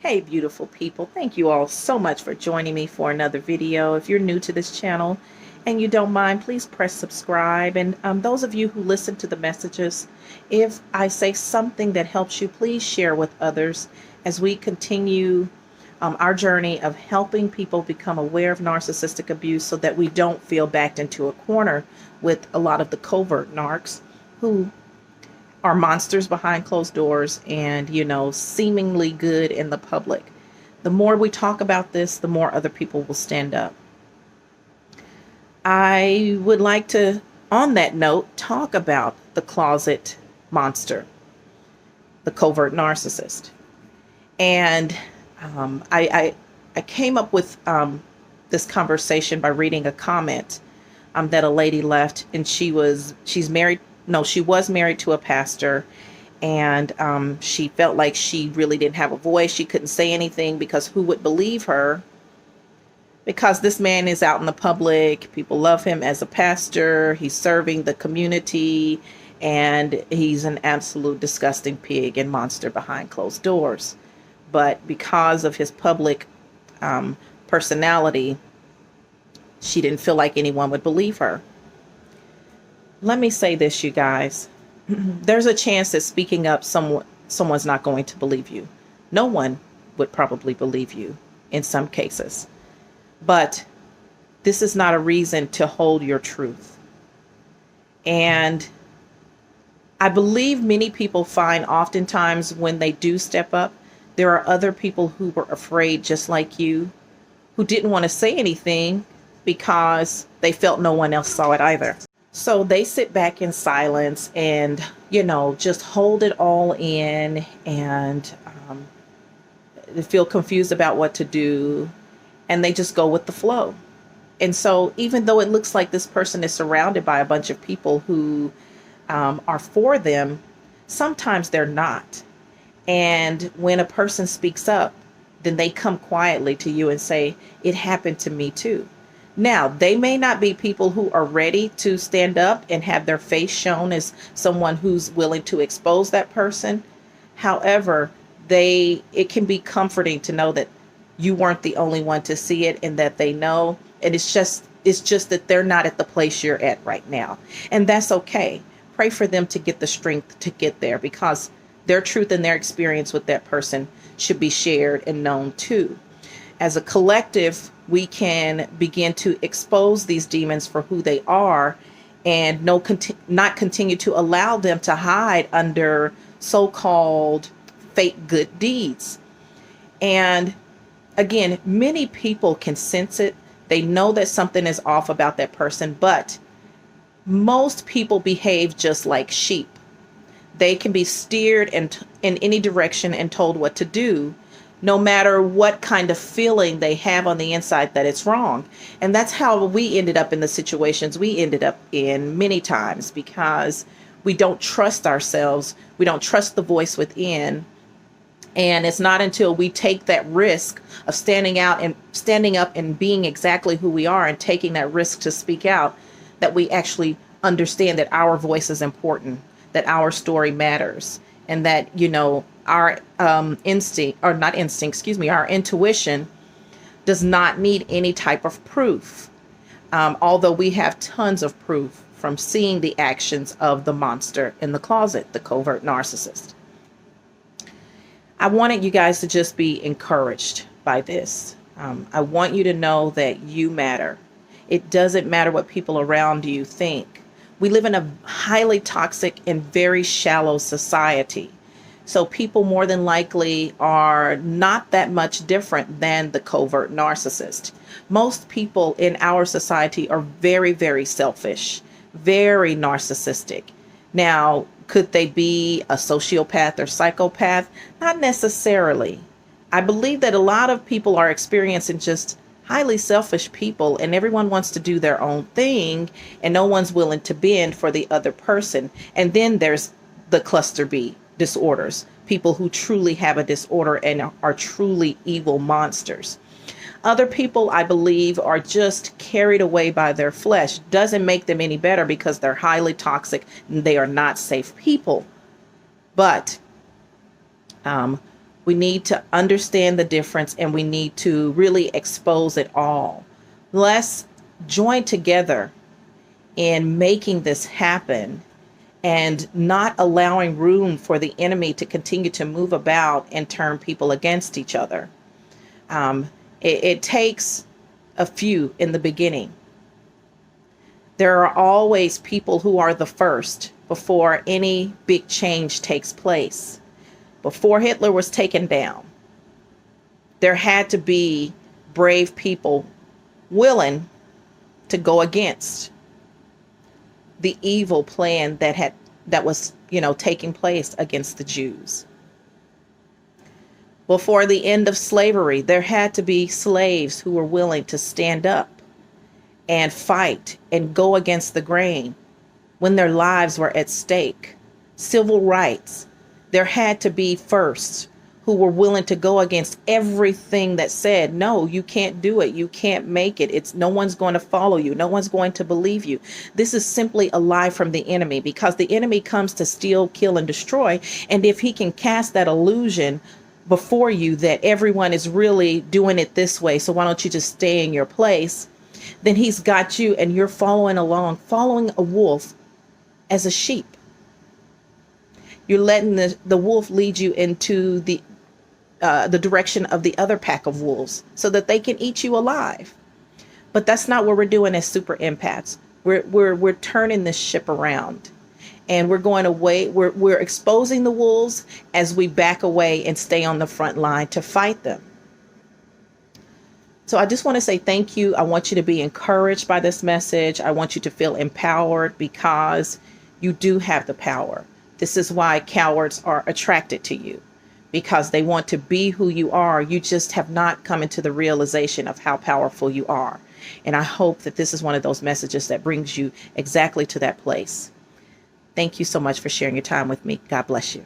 Hey, beautiful people. Thank you all so much for joining me for another video. If you're new to this channel and you don't mind, please press subscribe. And those of you who listen to the messages, if I say something that helps you, please share with others as we continue our journey of helping people become aware of narcissistic abuse so that we don't feel backed into a corner with a lot of the covert narcs who are monsters behind closed doors and, seemingly good in the public. The more we talk about this, the more other people will stand up. I would like to, on that note, talk about the closet monster, the covert narcissist. And I came up with this conversation by reading a comment that a lady left, and she was married to a pastor, and she felt like she really didn't have a voice. She couldn't say anything because who would believe her? Because this man is out in the public. People love him as a pastor. He's serving the community, and he's an absolute disgusting pig and monster behind closed doors. But because of his public personality, she didn't feel like anyone would believe her. Let me say this, you guys. There's a chance that speaking up, someone's not going to believe you. No one would probably believe you in some cases. But this is not a reason to hold your truth. And I believe many people find oftentimes when they do step up, there are other people who were afraid, just like you, who didn't want to say anything because they felt no one else saw it either. So they sit back in silence and, just hold it all in, and they feel confused about what to do, and they just go with the flow. And so even though it looks like this person is surrounded by a bunch of people who are for them, sometimes they're not. And when a person speaks up, then they come quietly to you and say, it happened to me too. Now, they may not be people who are ready to stand up and have their face shown as someone who's willing to expose that person. However, it can be comforting to know that you weren't the only one to see it, and that they know. And it's just that they're not at the place you're at right now. And that's okay. Pray for them to get the strength to get there, because their truth and their experience with that person should be shared and known too. As a collective, we can begin to expose these demons for who they are, and not continue to allow them to hide under so-called fake good deeds. And again, many people can sense it. They know that something is off about that person, but most people behave just like sheep. They can be steered in any direction and told what to do, no matter what kind of feeling they have on the inside that it's wrong. And that's how we ended up in the situations we ended up in many times, because we don't trust ourselves. We don't trust the voice within. And it's not until we take that risk of standing up and being exactly who we are and taking that risk to speak out that we actually understand that our voice is important, that our story matters, and that, our our intuition does not need any type of proof. Although we have tons of proof from seeing the actions of the monster in the closet, the covert narcissist. I wanted you guys to just be encouraged by this. I want you to know that you matter. It doesn't matter what people around you think. We live in a highly toxic and very shallow society. So people more than likely are not that much different than the covert narcissist. Most people in our society are very, very selfish, very narcissistic. Now, could they be a sociopath or psychopath? Not necessarily. I believe that a lot of people are experiencing just highly selfish people, and everyone wants to do their own thing, and no one's willing to bend for the other person. And then there's the cluster B disorders, people who truly have a disorder and are truly evil monsters. Other people, I believe, are just carried away by their flesh. Doesn't make them any better because they're highly toxic and they are not safe people. But We need to understand the difference, and we need to really expose it all. Let's join together in making this happen and not allowing room for the enemy to continue to move about and turn people against each other. It takes a few in the beginning. There are always people who are the first before any big change takes place. Before Hitler was taken down, there had to be brave people willing to go against the evil plan that was taking place against the Jews. Before the end of slavery, there had to be slaves who were willing to stand up and fight and go against the grain when their lives were at stake. Civil rights, there had to be firsts who were willing to go against everything that said, no, you can't do it. You can't make it. No one's going to follow you. No one's going to believe you. This is simply a lie from the enemy, because the enemy comes to steal, kill, and destroy. And if he can cast that illusion before you that everyone is really doing it this way, so why don't you just stay in your place, then he's got you and you're following along, following a wolf as a sheep. You're letting the wolf lead you into the direction of the other pack of wolves so that they can eat you alive. But that's not what we're doing as super empaths. We're turning this ship around, and we're going away. We're exposing the wolves as we back away and stay on the front line to fight them. So I just want to say thank you. I want you to be encouraged by this message. I want you to feel empowered, because you do have the power. This is why cowards are attracted to you, because they want to be who you are. You just have not come into the realization of how powerful you are. And I hope that this is one of those messages that brings you exactly to that place. Thank you so much for sharing your time with me. God bless you.